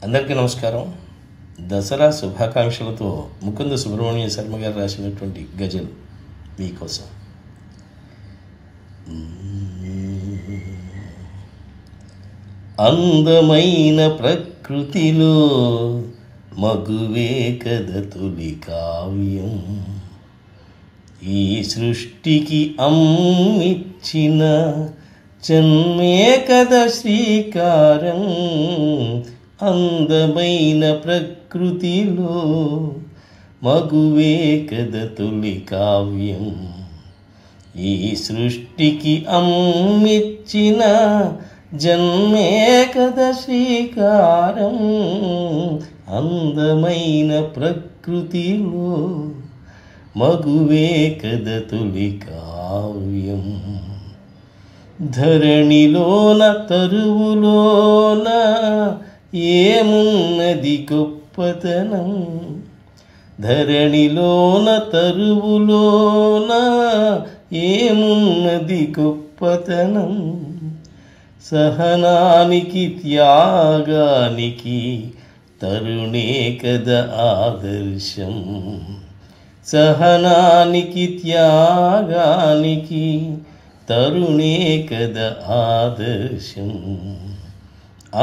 అందరికీ నమస్కారం. దసరా శుభాకాంక్షలతో ముకుంద సుబ్రహ్మణ్య శర్మ గారు రాసినటువంటి గజల్ మీకోసం. అందమైన ప్రకృతిలో మగువే కద తొలి కావ్యం, ఈ సృష్టికి అమ్మిచ్చిన జన్మే కద శ్రీకారం. అందమైన ప్రకృతిలో మగువే కద తొలి కావ్యం, ఈ సృష్టికి అమ్మిచ్చిన జన్మే కద శ్రీకారం. అందమైన ప్రకృతిలో మగువే కద తొలి కావ్యం. ధరణిలోన తరువులోన ఏమున్నది గొప్పతనం, ధరణిలోన తరువులోన ఏమున్నది గొప్పతనం. సహనానికి త్యాగానికి తరుణే కద ఆదర్శం, సహనానికి త్యాగానికి తరుణే కద ఆదర్శం.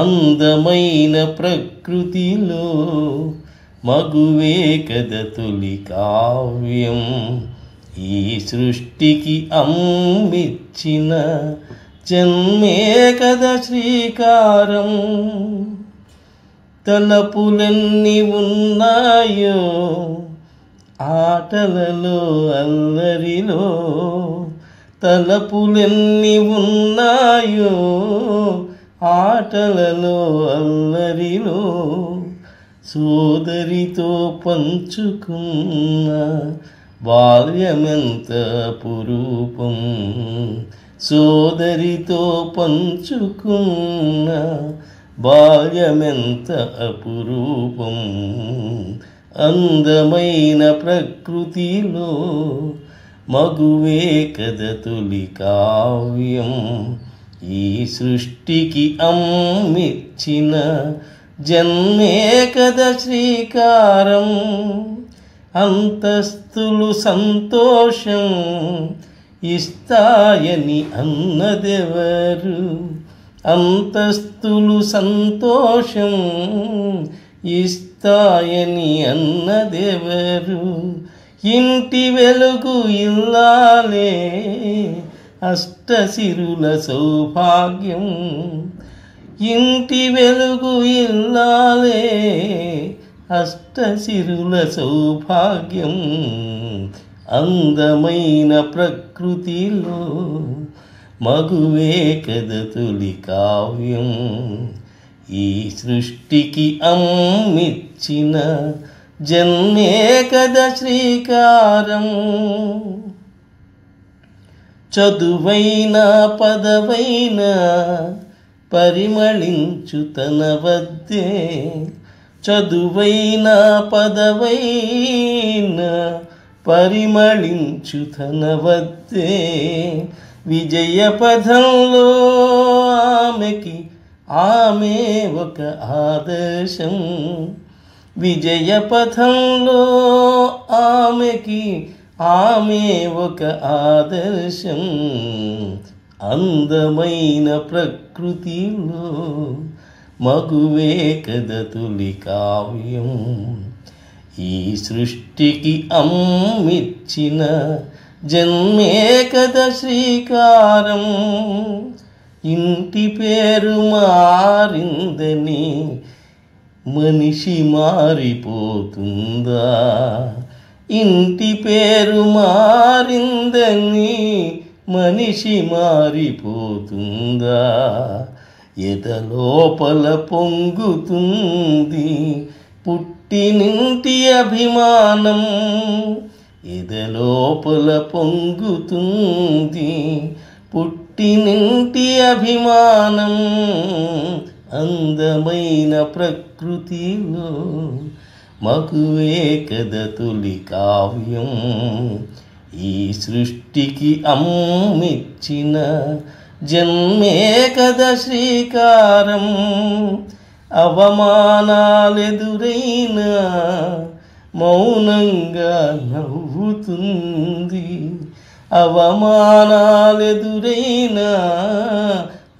అందమైన ప్రకృతిలో మగువే కద తొలి కావ్యం, ఈ సృష్టికి అమ్మిచ్చిన జన్మే కద శ్రీకారం. తలపులెన్ని ఉన్నాయో ఆటలలో అల్లరిలో, తలపులెన్ని ఉన్నాయో ఆటలలో అల్లరిలో. సోదరితో పంచుకున్న బాల్యమెంత పురూపం, సోదరితో పంచుకున్న బాల్యమెంత అపురూపం. అందమైన ప్రకృతిలో మగువే కద తొలి కావ్యం, ఈ సృష్టికి అమ్మిచ్చిన జన్మే కద శ్రీకారం. అంతస్తులు సంతోషం ఇస్తాయని అన్నదెవరు, అంతస్తులు సంతోషం ఇస్తాయని అన్నదెవరు. ఇంటి వెలుగు ఇల్లాలే అష్టసిరుల సౌభాగ్యం, ఇంటి వెలుగు ఇల్లాలే అష్టసిరుల సౌభాగ్యం. అందమైన ప్రకృతిలో మగువే కద తొలి కావ్యం, ఈ సృష్టికి అమ్మిచ్చిన జన్మే కద శ్రీకారం. చదువైన పదవైన పరిమళించు తన వద్దే, చదువైన పదవైన పరిమళించు తన వద్దే. విజయ పథంలో ఆమెకి ఆమె ఒక ఆదర్శం, విజయ పథంలో ఆమెకి ఆమె ఒక ఆదర్శం. అందమైన ప్రకృతిలో మగువే కద తొలి కావ్యం, ఈ సృష్టికి అమ్మిచ్చిన జన్మే కద శ్రీకారం. ఇంటి పేరు మారిందని మనిషి మారిపోతుందా, ఇంటి పేరు మారిందని మనిషి మారిపోతుందా. ఎదలోపల పొంగుతుంది పుట్టినింటి అభిమానం, ఎదలోపల పొంగుతుంది పుట్టినింటి అభిమానం. అందమైన ప్రకృతిలో మగువే కద తొలి కావ్యం, ఈ సృష్టికి అమ్మిచ్చిన జన్మే కద శ్రీకారం. అవమానాలెదురైనా మౌనంగా నవ్వుతుంది. అవమానాలెదురైనా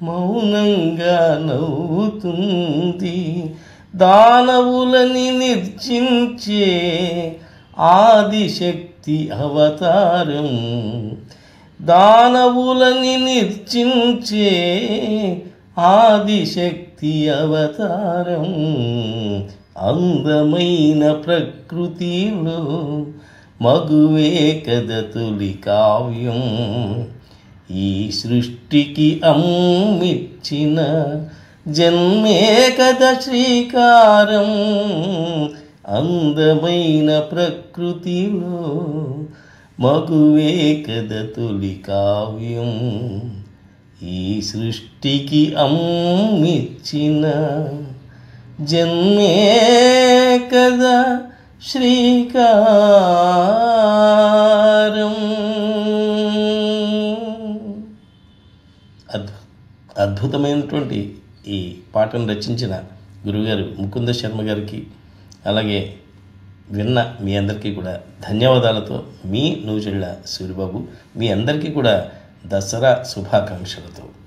మౌనంగా నవ్వుతుంది. దానవులని నిర్జించే ఆదిశక్తి అవతారం. దానవులని నిర్జించే ఆదిశక్తి అవతారం. అందమైన ప్రకృతిలో మగువే కథ తొలి కావ్యం. ఈ సృష్టికి అమ్మిచ్చిన జన్మే కథ శ్రీకారం. అందమైన ప్రకృతిలో మగువే కథ తొలి కావ్యం. ఈ సృష్టికి అమ్మిచ్చిన జన్మే కదా శ్రీకారం. అద్భుతమైనటువంటి ఈ పాటను రచించిన గురువుగారు ముకుంద శర్మ గారికి, అలాగే విన్న మీ అందరికీ కూడా ధన్యవాదాలతో మీ నూజెళ్ళ సూరిబాబు. మీ అందరికీ కూడా దసరా శుభాకాంక్షలతో.